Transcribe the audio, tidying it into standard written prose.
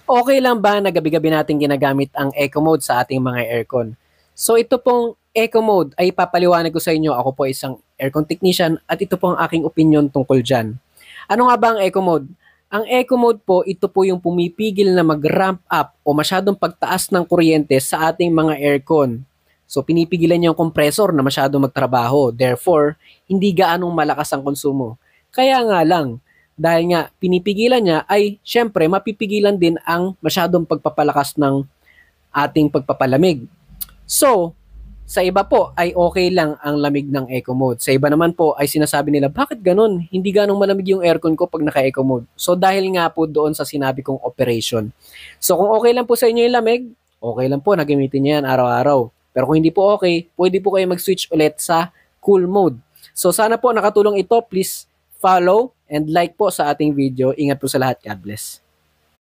Okay lang ba na gabi-gabi natin ginagamit ang eco mode sa ating mga aircon? So ito pong eco mode ay papaliwanag ko sa inyo. Ako po isang aircon technician at ito po ang aking opinion tungkol dyan. Ano nga ba ang eco mode? Ang eco mode po, ito po yung pumipigil na mag-ramp up o masyadong pagtaas ng kuryente sa ating mga aircon. So pinipigilan niya yung compressor na masyadong magtrabaho. Therefore, hindi gaanong malakas ang konsumo. Kaya nga lang, dahil nga pinipigilan niya ay syempre mapipigilan din ang masyadong pagpapalakas ng ating pagpapalamig. So, sa iba po ay okay lang ang lamig ng eco mode. Sa iba naman po ay sinasabi nila, bakit ganun? Hindi ganong malamig yung aircon ko pag naka-eco mode. So, dahil nga po doon sa sinabi kong operation. So, kung okay lang po sa inyo yung lamig, okay lang po, nagamitin niyo yan araw-araw. Pero kung hindi po okay, pwede po kayo mag-switch ulit sa cool mode. So, sana po nakatulong ito. Please follow and like po sa ating video. Ingat po sa lahat. God bless.